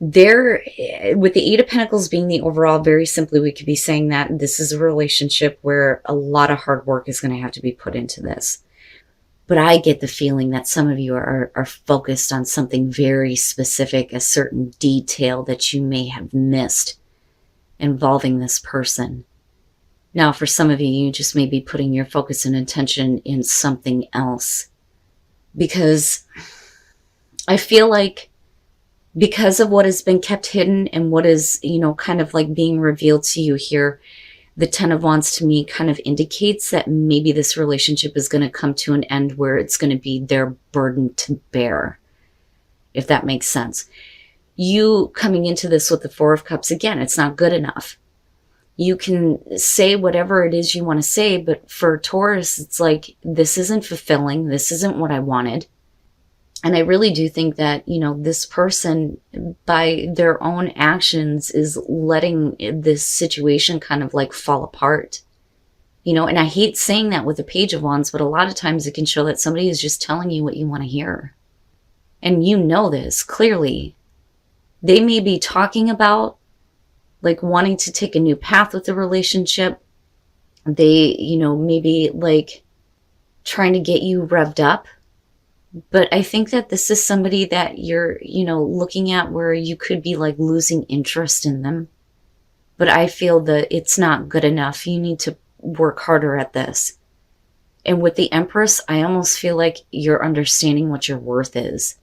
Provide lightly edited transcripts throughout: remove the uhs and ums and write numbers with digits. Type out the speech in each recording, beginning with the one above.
There, with the Eight of Pentacles being the overall, very simply, we could be saying that this is a relationship where a lot of hard work is going to have to be put into this. But I get the feeling that some of you are focused on something very specific, a certain detail that you may have missed involving this person. Now, for some of you, you just may be putting your focus and attention in something else. Because I feel like because of what has been kept hidden and what is, kind of like being revealed to you here, the Ten of Wands to me kind of indicates that maybe this relationship is going to come to an end where it's going to be their burden to bear, if that makes sense. You coming into this with the Four of Cups, again, it's not good enough. You can say whatever it is you want to say, but for Taurus, it's like, this isn't fulfilling. This isn't what I wanted. And I really do think that, this person, by their own actions, is letting this situation kind of like fall apart. And I hate saying that with the Page of Wands, but a lot of times it can show that somebody is just telling you what you want to hear. And you know this clearly. They may be talking about like wanting to take a new path with the relationship. They, maybe like trying to get you revved up. But I think that this is somebody that you're, looking at where you could be like losing interest in them. But I feel that it's not good enough. You need to work harder at this. And with the Empress, I almost feel like you're understanding what your worth is.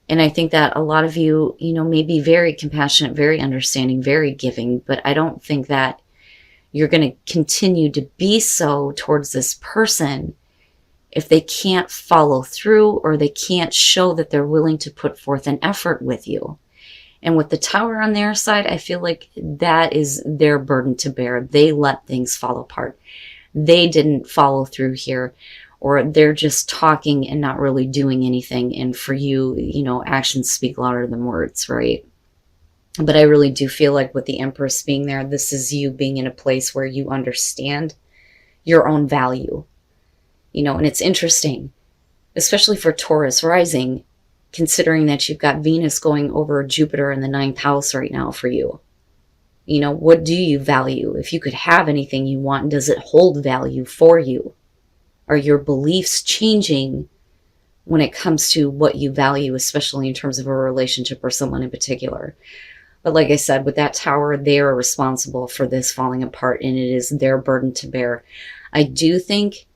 And I think that a lot of you, may be very compassionate, very understanding, very giving, but I don't think that you're going to continue to be so towards this person if they can't follow through or they can't show that they're willing to put forth an effort with you. And with the Tower on their side, I feel like that is their burden to bear. They let things fall apart. They didn't follow through here, or they're just talking and not really doing anything. And for you, actions speak louder than words, right? But I really do feel like with the Empress being there, this is you being in a place where you understand your own value. And it's interesting, especially for Taurus rising, considering that you've got Venus going over Jupiter in the 9th house right now for you. What do you value? If you could have anything you want, does it hold value for you? Are your beliefs changing when it comes to what you value, especially in terms of a relationship or someone in particular? But like I said, with that Tower, they are responsible for this falling apart, and it is their burden to bear. I do think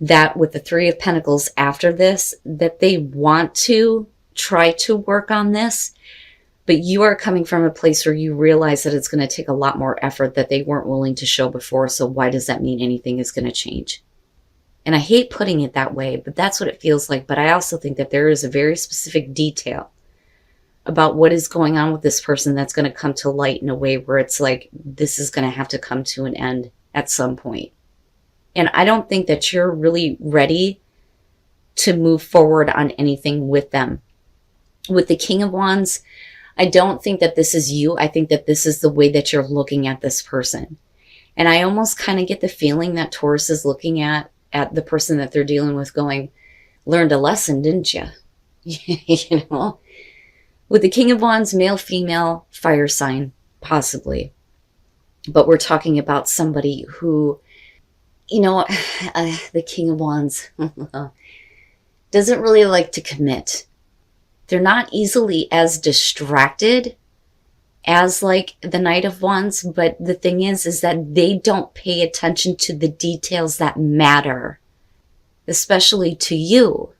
that with the Three of Pentacles after this, that they want to try to work on this, but you are coming from a place where you realize that it's going to take a lot more effort that they weren't willing to show before. So why does that mean anything is going to change? And I hate putting it that way, but that's what it feels like. But I also think that there is a very specific detail about what is going on with this person that's going to come to light in a way where it's like, this is going to have to come to an end at some point. And I don't think that you're really ready to move forward on anything with them. With the King of Wands, I don't think that this is you. I think that this is the way that you're looking at this person. And I almost kind of get the feeling that Taurus is looking at the person that they're dealing with going, learned a lesson, didn't you? With the King of Wands, male, female, fire sign, possibly. But we're talking about somebody who, the King of Wands doesn't really like to commit. They're not easily as distracted as like the Knight of Wands, but the thing is that they don't pay attention to the details that matter, especially to you,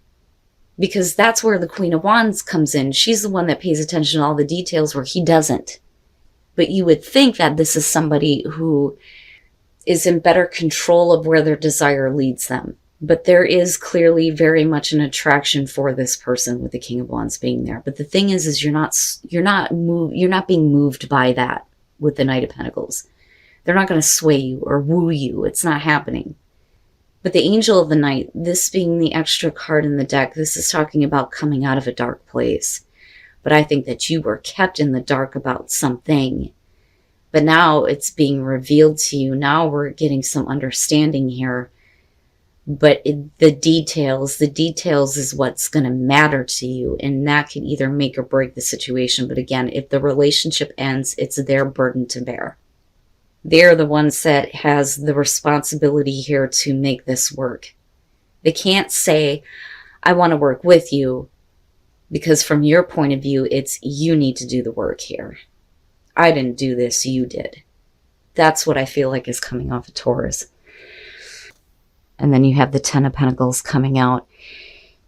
because that's where the Queen of Wands comes in. She's the one that pays attention to all the details where he doesn't. But you would think that this is somebody who is in better control of where their desire leads them. But there is clearly very much an attraction for this person with the King of Wands being there. But the thing is you're not being moved by that with the Knight of Pentacles. They're not going to sway you or woo you. It's not happening. But the Angel of the Night, this being the extra card in the deck, this is talking about coming out of a dark place. But I think that you were kept in the dark about something. But now it's being revealed to you. Now we're getting some understanding here But the details is what's going to matter to you. And that can either make or break the situation. But again, if the relationship ends, it's their burden to bear. They're the ones that has the responsibility here to make this work. They can't say, I want to work with you, because from your point of view, it's you need to do the work here. I didn't do this, you did. That's what I feel like is coming off of Taurus. And then you have the Ten of Pentacles coming out.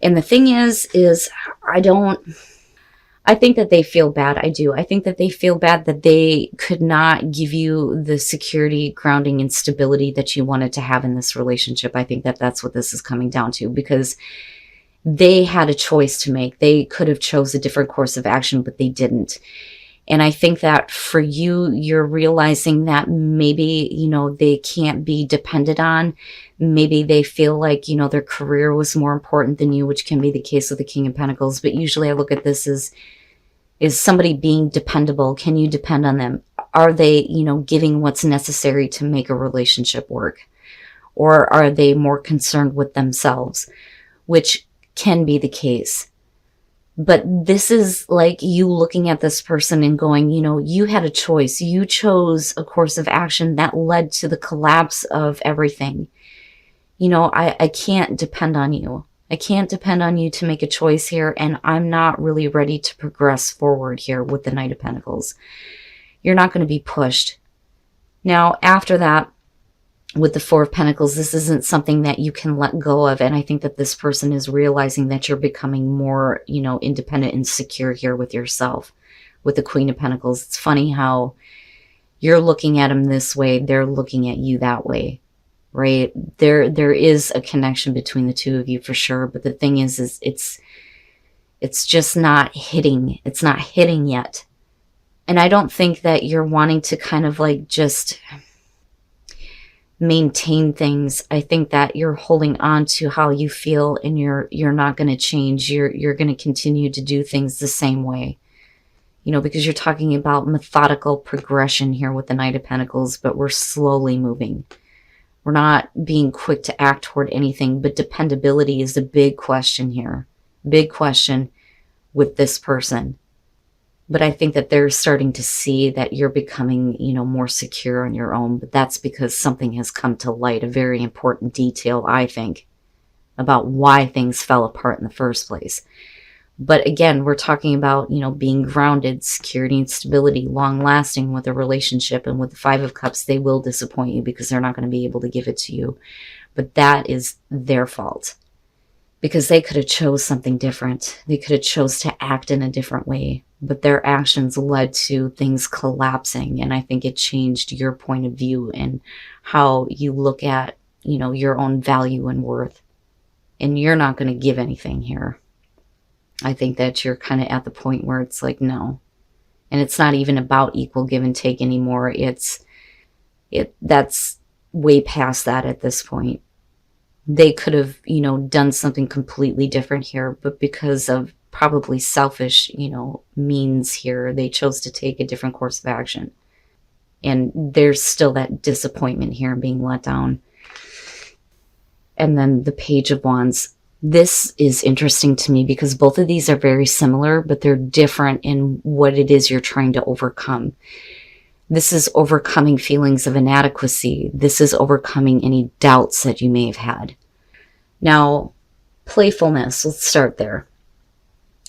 And the thing is I think that they feel bad. I do. I think that they feel bad that they could not give you the security, grounding, and stability that you wanted to have in this relationship. I think that that's what this is coming down to, because they had a choice to make. They could have chose a different course of action, but they didn't. And I think that for you, you're realizing that maybe, they can't be depended on. Maybe they feel like, their career was more important than you, which can be the case with the King of Pentacles. But usually I look at this as, is somebody being dependable? Can you depend on them? Are they, giving what's necessary to make a relationship work? Or are they more concerned with themselves, which can be the case. But this is like you looking at this person and going, you had a choice. You chose a course of action that led to the collapse of everything. I can't depend on you. I can't depend on you to make a choice here, and I'm not really ready to progress forward here with the Knight of Pentacles. You're not going to be pushed. Now, after that, with the Four of Pentacles, this isn't something that you can let go of. And I think that this person is realizing that you're becoming more, independent and secure here with yourself. With the Queen of Pentacles, it's funny how you're looking at them this way, they're looking at you that way, right? There is a connection between the two of you for sure. But the thing is it's just not hitting. It's not hitting yet. And I don't think that you're wanting to kind of like just maintain things. I think that you're holding on to how you feel, and you're not going to change. You're going to continue to do things the same way, because you're talking about methodical progression here with the Knight of Pentacles, but we're slowly moving. We're not being quick to act toward anything, but dependability is a big question here. Big question with this person. But I think that they're starting to see that you're becoming, more secure on your own. But that's because something has come to light, a very important detail, I think, about why things fell apart in the first place. But again, we're talking about, being grounded, security and stability, long lasting with a relationship. And with the Five of Cups, they will disappoint you because they're not going to be able to give it to you. But that is their fault, because they could have chose something different. They could have chose to act in a different way. But their actions led to things collapsing. And I think it changed your point of view and how you look at, your own value and worth. And you're not going to give anything here. I think that you're kind of at the point where it's like, no. And it's not even about equal give and take anymore. That's way past that at this point. They could have, done something completely different here, but because of probably selfish, means here, they chose to take a different course of action. And there's still that disappointment here, being let down. And then the Page of Wands. This is interesting to me because both of these are very similar, but they're different in what it is you're trying to overcome. This is overcoming feelings of inadequacy. This is overcoming any doubts that you may have had. Now, playfulness, let's start there.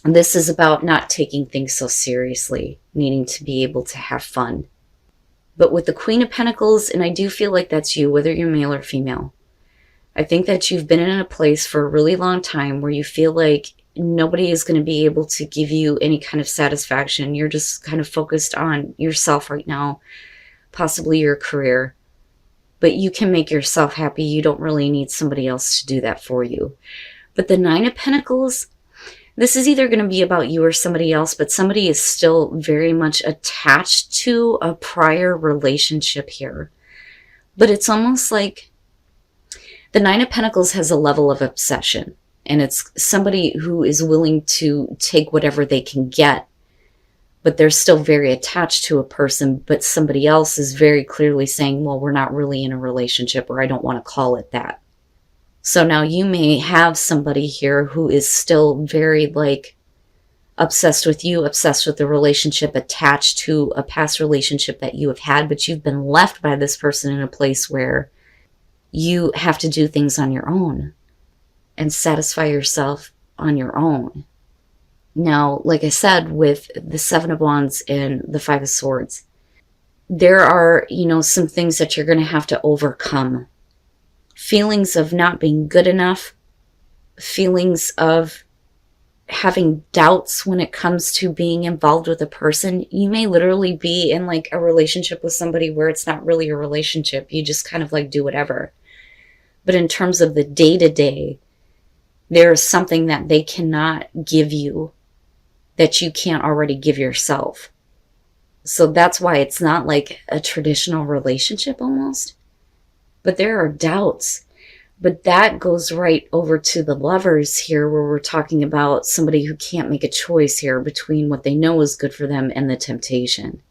This is about not taking things so seriously, needing to be able to have fun. But with the Queen of Pentacles, and I do feel like that's you, whether you're male or female, I think that you've been in a place for a really long time where you feel like nobody is going to be able to give you any kind of satisfaction. You're just kind of focused on yourself right now, possibly your career. But you can make yourself happy. You don't really need somebody else to do that for you. But the Nine of Pentacles, this is either going to be about you or somebody else, but somebody is still very much attached to a prior relationship here. But it's almost like the Nine of Pentacles has a level of obsession, and it's somebody who is willing to take whatever they can get, but they're still very attached to a person, but somebody else is very clearly saying, well, we're not really in a relationship, or I don't want to call it that. So now you may have somebody here who is still very like obsessed with you, obsessed with the relationship, attached to a past relationship that you have had, but you've been left by this person in a place where you have to do things on your own and satisfy yourself on your own. Now, like I said, with the Seven of Wands and the Five of Swords, there are, some things that you're going to have to overcome. Feelings of not being good enough, feelings of having doubts when it comes to being involved with a person. You may literally be in like a relationship with somebody where it's not really a relationship. You just kind of like do whatever. But in terms of the day-to-day, there is something that they cannot give you that you can't already give yourself. So that's why it's not like a traditional relationship almost. But there are doubts. But that goes right over to the Lovers here, where we're talking about somebody who can't make a choice here between what they know is good for them and the temptation.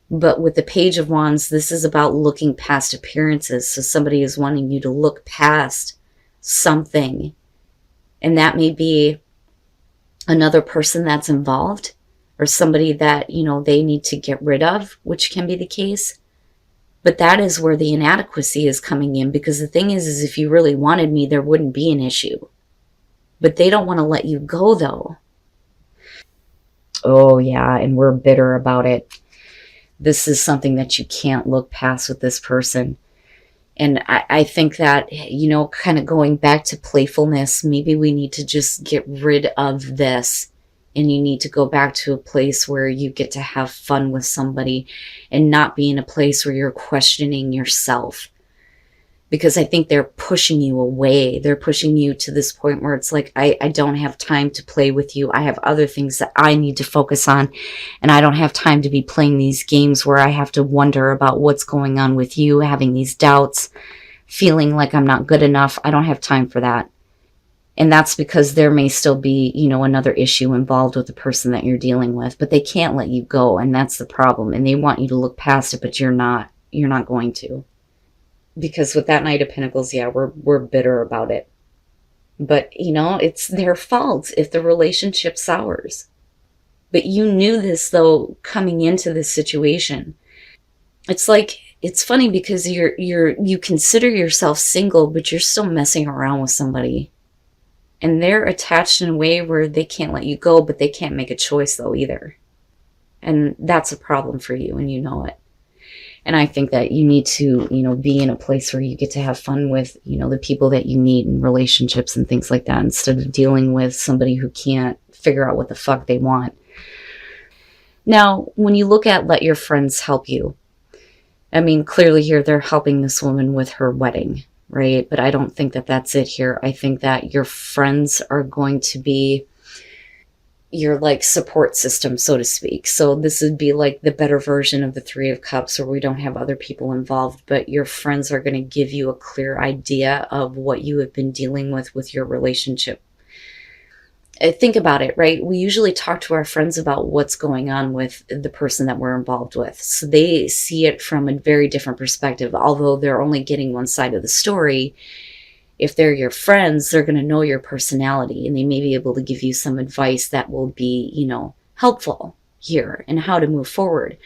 But with the Page of Wands, this is about looking past appearances. So somebody is wanting you to look past something. And that may be another person that's involved, or somebody that, they need to get rid of, which can be the case. But that is where the inadequacy is coming in, because the thing is if you really wanted me, there wouldn't be an issue. But they don't want to let you go, though. Oh, yeah, and we're bitter about it. This is something that you can't look past with this person. And I think that, kind of going back to playfulness, maybe we need to just get rid of this. And you need to go back to a place where you get to have fun with somebody and not be in a place where you're questioning yourself. Because I think they're pushing you away. They're pushing you to this point where it's like, I don't have time to play with you. I have other things that I need to focus on. And I don't have time to be playing these games where I have to wonder about what's going on with you, having these doubts, feeling like I'm not good enough. I don't have time for that. And that's because there may still be, another issue involved with the person that you're dealing with, but they can't let you go. And that's the problem. And they want you to look past it, but you're not going to. Because with that Knight of Pentacles, yeah, we're bitter about it. But, it's their fault if the relationship sours. But you knew this, though, coming into this situation. It's like, it's funny because you consider yourself single, but you're still messing around with somebody. And they're attached in a way where they can't let you go, but they can't make a choice, though, either. And that's a problem for you, and you know it. And I think that you need to, be in a place where you get to have fun with, the people that you meet in relationships and things like that, instead of dealing with somebody who can't figure out what the fuck they want. Now, when you look at let your friends help you, I mean, clearly here they're helping this woman with her wedding, right? But I don't think that that's it here. I think that your friends are going to be your like support system, so to speak. So this would be like the better version of the Three of Cups, where we don't have other people involved, but your friends are going to give you a clear idea of what you have been dealing with your relationship. Think about it, right? We usually talk to our friends about what's going on with the person that we're involved with. So they see it from a very different perspective. Although they're only getting one side of the story, if they're your friends, they're going to know your personality, and they may be able to give you some advice that will be, helpful here and how to move forward.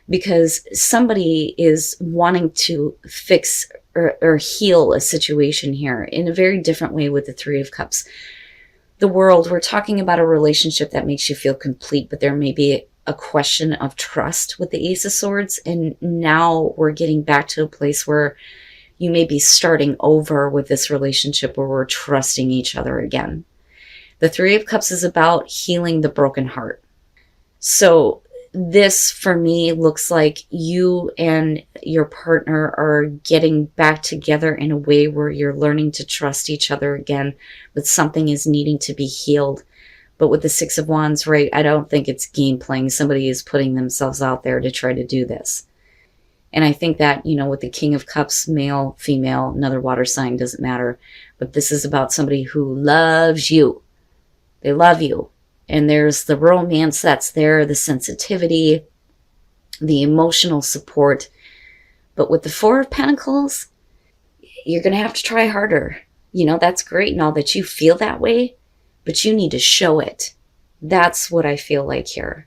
Because somebody is wanting to fix or heal a situation here in a very different way with the Three of Cups. The World, we're talking about a relationship that makes you feel complete, but there may be a question of trust with the Ace of Swords. And now we're getting back to a place where you may be starting over with this relationship where we're trusting each other again. The Three of Cups is about healing the broken heart. So this, for me, looks like you and your partner are getting back together in a way where you're learning to trust each other again, but something is needing to be healed. But with the Six of Wands, right, I don't think it's game playing. Somebody is putting themselves out there to try to do this. And I think that, with the King of Cups, male, female, another water sign, doesn't matter. But this is about somebody who loves you. They love you. And there's the romance that's there, the sensitivity, the emotional support. But with the Four of Pentacles, you're going to have to try harder. That's great and all that you feel that way, but you need to show it. That's what I feel like here.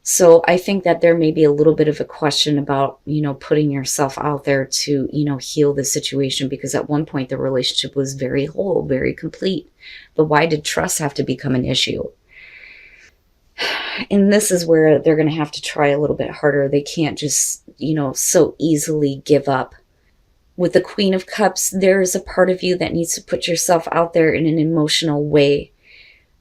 So I think that there may be a little bit of a question about, putting yourself out there to, heal the situation, because at one point the relationship was very whole, very complete. But why did trust have to become an issue? And this is where they're going to have to try a little bit harder. They can't just, so easily give up. With the Queen of Cups, there is a part of you that needs to put yourself out there in an emotional way.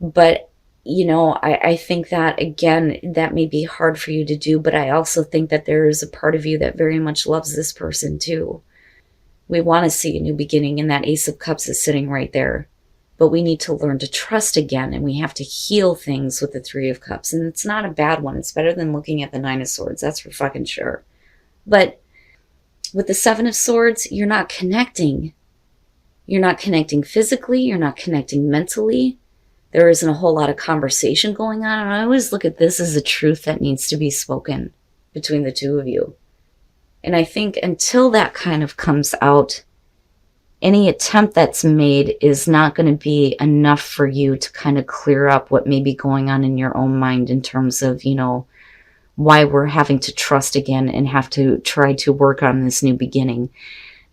But, I think that, again, that may be hard for you to do. But I also think that there is a part of you that very much loves this person too. We want to see a new beginning, and that Ace of Cups is sitting right there. But we need to learn to trust again, and we have to heal things with the Three of Cups. And it's not a bad one. It's better than looking at the Nine of Swords. That's for fucking sure. But with the Seven of Swords, you're not connecting. You're not connecting physically. You're not connecting mentally. There isn't a whole lot of conversation going on. And I always look at this as a truth that needs to be spoken between the two of you. And I think until that kind of comes out, any attempt that's made is not going to be enough for you to kind of clear up what may be going on in your own mind in terms of, why we're having to trust again and have to try to work on this new beginning,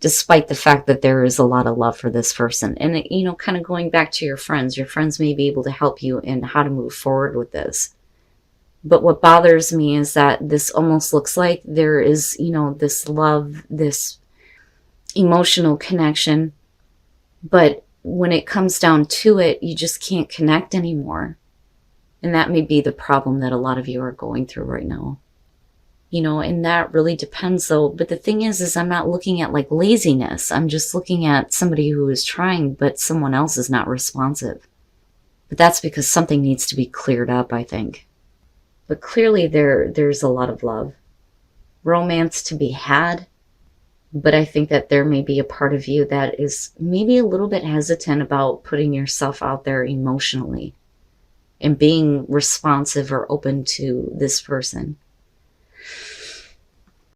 despite the fact that there is a lot of love for this person. And, kind of going back to your friends may be able to help you in how to move forward with this. But what bothers me is that this almost looks like there is, this love, this emotional connection, but when it comes down to it, you just can't connect anymore. And that may be the problem that a lot of you are going through right now. And that really depends though. But the thing is I'm not looking at like laziness. I'm just looking at somebody who is trying, but someone else is not responsive. But that's because something needs to be cleared up, I think. But clearly there's a lot of love. Romance to be had. But I think that there may be a part of you that is maybe a little bit hesitant about putting yourself out there emotionally and being responsive or open to this person.